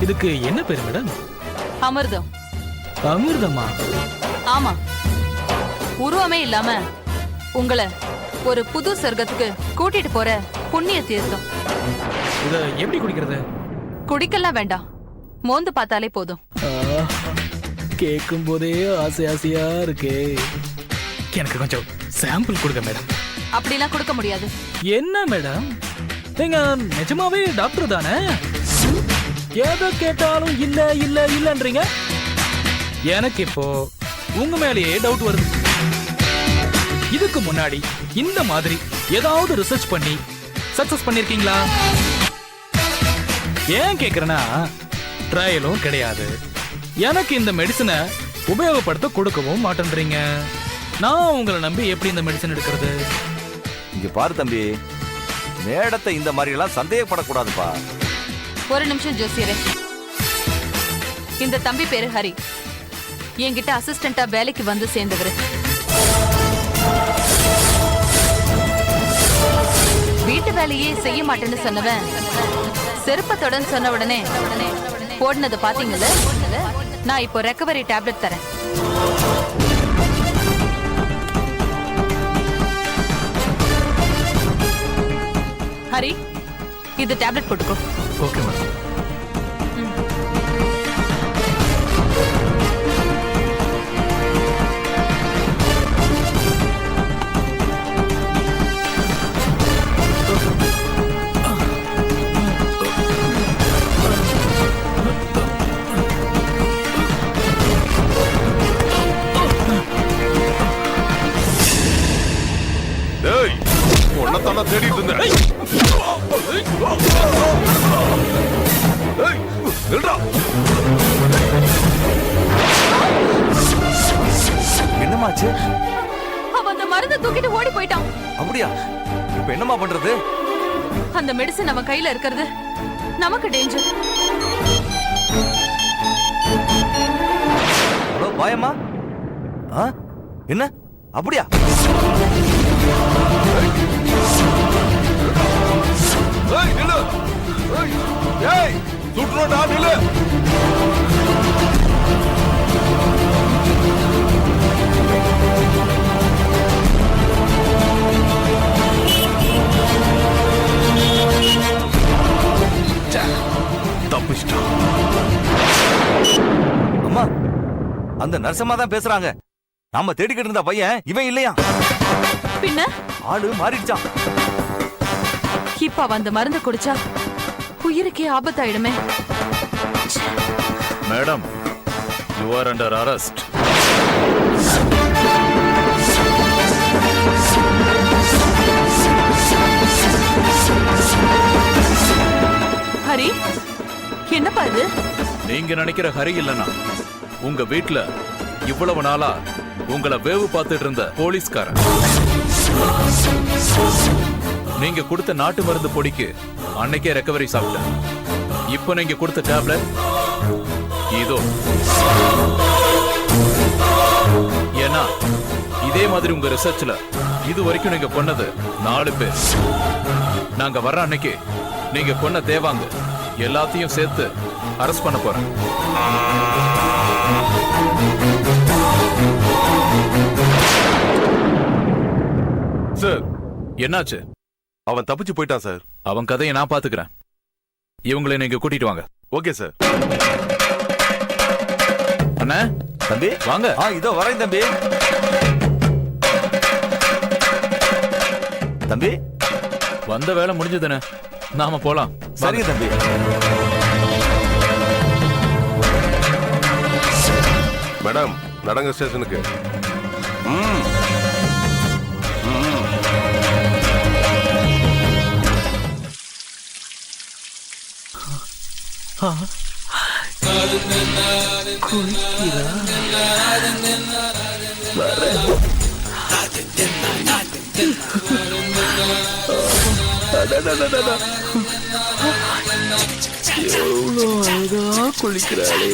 இதுக்கு என்ன பேரு மேடம்? அமிர்தம். அமிர்தமா? ஆமா, உருவமே இல்லாம உங்களை ஒரு புது சொர்க்கத்துக்கு கூட்டிட்டு போற புண்ணிய தீர்த்தம். இத எப்படி குடிக்கிறது? குடிக்கலாம் வேண்டாம், மோந்து பார்த்தாலே போதும். கேட்கும் போதே ஆசை ஆசையா இருக்கே. எனக்கு கொஞ்சம் சாம்பிள் கொடுங்க மேடம். அப்படிலாம் கொடுக்க முடியாது. என்ன மேடம், நீங்க நிஜமாவே டாக்டர் தானே? எதை கேட்டாலும் இல்ல இல்ல இல்லன்றீங்க. எனக்கு இப்போ உங்க மேலேயே டவுட் வருது. இதுக்கு முன்னாடி இந்த மாதிரி ஏதாவது ரிசர்ச் பண்ணி சக்சஸ் பண்ணிருக்கீங்களா? ஏன் கேக்குறேன்னா, ட்ரையலும் கிடையாது. எனக்கு இந்த மெடிசனை உபயோகப்படுத்த கொடுக்கவும் மாட்டேன்றீங்க. நான் உங்களை நம்பி எப்படி இந்த மெடிசன் எடுக்கிறது? இங்க பாரு தம்பி, மேடத்தை இந்த மாதிரி எல்லாம் சந்தேகப்படக்கூடாதுப்பா. ஒரு நிமிஷம் ஜோசியரே, இந்த தம்பி பேரு ஹரி, என்கிட்ட அசிஸ்டண்டா வேலைக்கு வந்து சேர்ந்தவர். வீட்டு வேலையே செய்ய மாட்டேன்னு சொன்னவன் செருப்பத்துடன் சொன்ன உடனே போடுனது பாத்தீங்கல்ல. நான் இப்போ ரெக்கவரி டேப்லெட் தரேன். ஹரி, இது டேப்லெட் போட்டுக்கோ. Okay madam. தேடிட்டு இருந்தேன். என்னமாச்சு? அவன் அந்த மருந்தை தூக்கிட்டு ஓடி போயிட்டான். அப்படியா? இப்ப என்னமா பண்றது? அந்த மெடிசன் அவன் கையில இருக்கிறது நமக்கு டேஞ்சர். ஹலோ பாயம்மா, என்ன அப்படியா? சுற்றுடா நில்லு. தப்பிச்சிட்டான். அம்மா, அந்த நர்சம்மா தான் பேசுறாங்க. நாம தேடிக்கிட்டு இருந்த பையன் இவன் இல்லையா? பின்ன ஆளு மாறிடுச்சான். இப்ப அந்த மருந்து குடிச்சா உயிருக்கே ஆபத்தாயிடுமே. Madam, you are under arrest. Hari, என்னப்பா இது? நீங்க நினைக்கிற ஹரி இல்லனா, உங்க வீட்டுல இவ்வளவு நாளா உங்களை வேவு பார்த்துட்டு இருந்த போலீஸ்காரன். நீங்க கொடுத்த நாட்டு மருந்து பொடிக்கு அன்னைக்கே ரெக்கவரி சாப்பிட்டேன். இப்போ நீங்க கொடுத்த டேப்லெட் இதோ. ஏன்னா இதே மாதிரி உங்க ரிசர்ச்ல இது வரைக்கும் நீங்க கொன்னது 4 பேர். நாங்க வர்ற அன்னைக்கு நீங்க கொன்ன தேவாங்க எல்லாத்தையும் சேர்த்து அரெஸ்ட் பண்ண போறேன். சார், என்னாச்சு? அவன் தப்பிச்சு போயிட்டான் சார். அவன் கதையை நான் பாத்துக்கிறேன். இவங்களை நீங்க கூட்டிட்டு வாங்க. Okay sir. அண்ணா, தம்பி வாங்க. இதோ வரேன் தம்பி. தம்பி, வந்த வேலை முடிஞ்சதுன்னு நாம போலாம். சரிங்க தம்பி. மேடம், நடங்க ஸ்டேஷனுக்கு. எவ்வளோ அழகா குளிக்கிறாளே.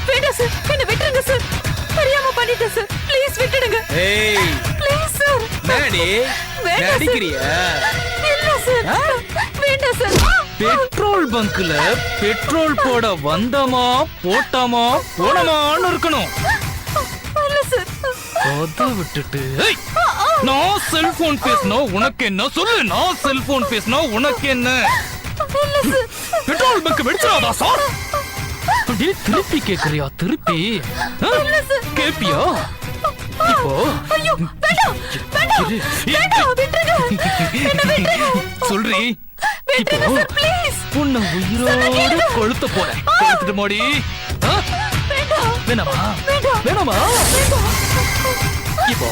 வேண்டாம் சார், என்ன விட்டுருங்க சார். தெரியாம பண்ணிட்டேன் சார். ப்ளீஸ் விட்டுடுங்க. ஏய் ப்ளீஸ் சார். மேடி வேண்டாம் சார். நடிக்கிறியா? இல்ல சார். வேண்டாம் சார். பெட்ரோல் பங்க்ல பெட்ரோல் போட வந்தமா போட்டமா போனமான்னு இருக்கணும். இல்ல சார். அத விட்டுட்டு ஏய், நான் செல்போன் பேசினா உனக்கு என்ன? சொல்லு, நான் செல்போன் பேசினா உனக்கு என்ன? இல்ல சார். பெட்ரோல் பங்க் வெடிச்சிடாதா சார்? அப்படியே திருப்பி கேக்குறியா? திருப்பி ஆ? கேப்பியா? இப்போ ஐயோ வேண்டாம் வேண்டாம் இரு. வேண்டாம் விட்டுருங்க. என்ன விட்டுருங்க. சொல்றி, விட்டுருங்க இப்போ சார் ப்ளீஸ். உன்னை உயிரோட கொளுத்த போறேன். கொளுத்துட்டு மோடி. ஆ? வேண்டாம் வேணாமா? வேண்டாம் வேணாமா? வேண்டாம். இப்போ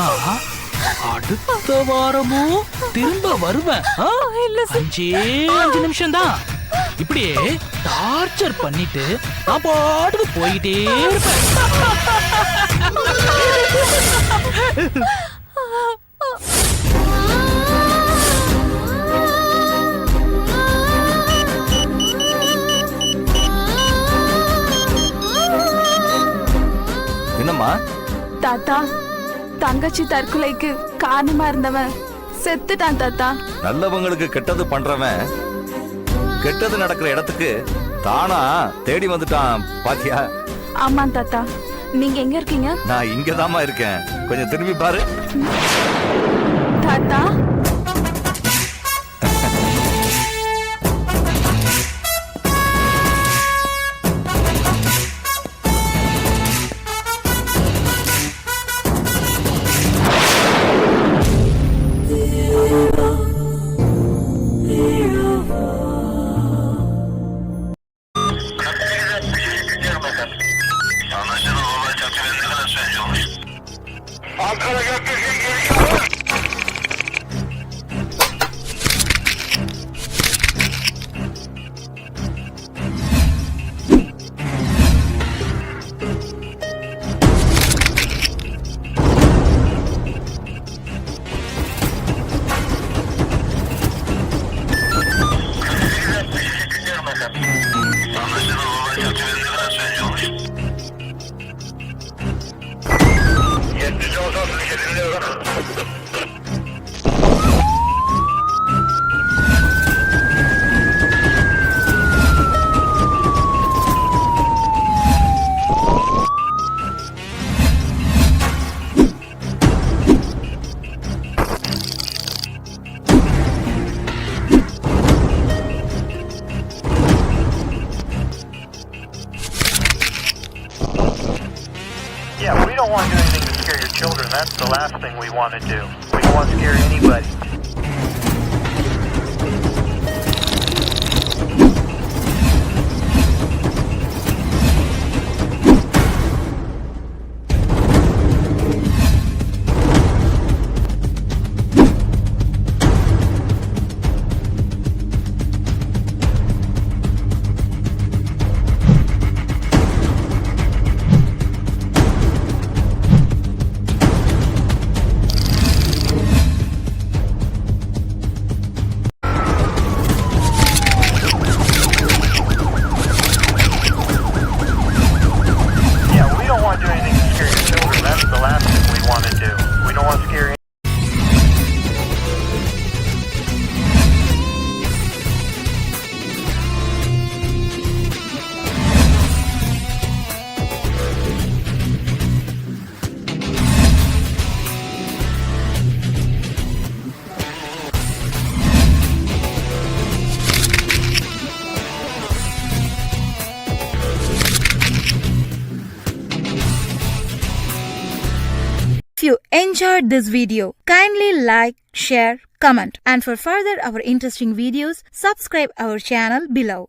ஆ, அடுத்த வாரமும் திரும்ப வருவேன். ஆ? இல்ல சார். 5 நிமிஷம் தான். இப்படியே டார்ச்சர் பண்ணிட்டு நான் பாட்டுக்கு போயிட்டே இருப்பேன். என்னம்மா? தாத்தா, தங்கச்சி தற்கொலைக்கு காரணமா இருந்தவன் செத்துட்டான் தாத்தா. நல்லவங்களுக்கு கெட்டது பண்றவன் கெட்டது நடக்கிற இடத்துக்கு தானா தேடி வந்துட்டான் பாத்தியா? ஆமா தாத்தா. நீங்க எங்க இருக்கீங்க நான் இங்கதாம்மா இருக்கேன். கொஞ்சம் திரும்பி பாரு. தாத்தா? Yeah, we don't want to do anything to scare your children. That's the last thing we want to do. We don't want to scare anybody. you enjoyed this video, kindly like, share, comment, and for further our interesting videos, subscribe our channel below.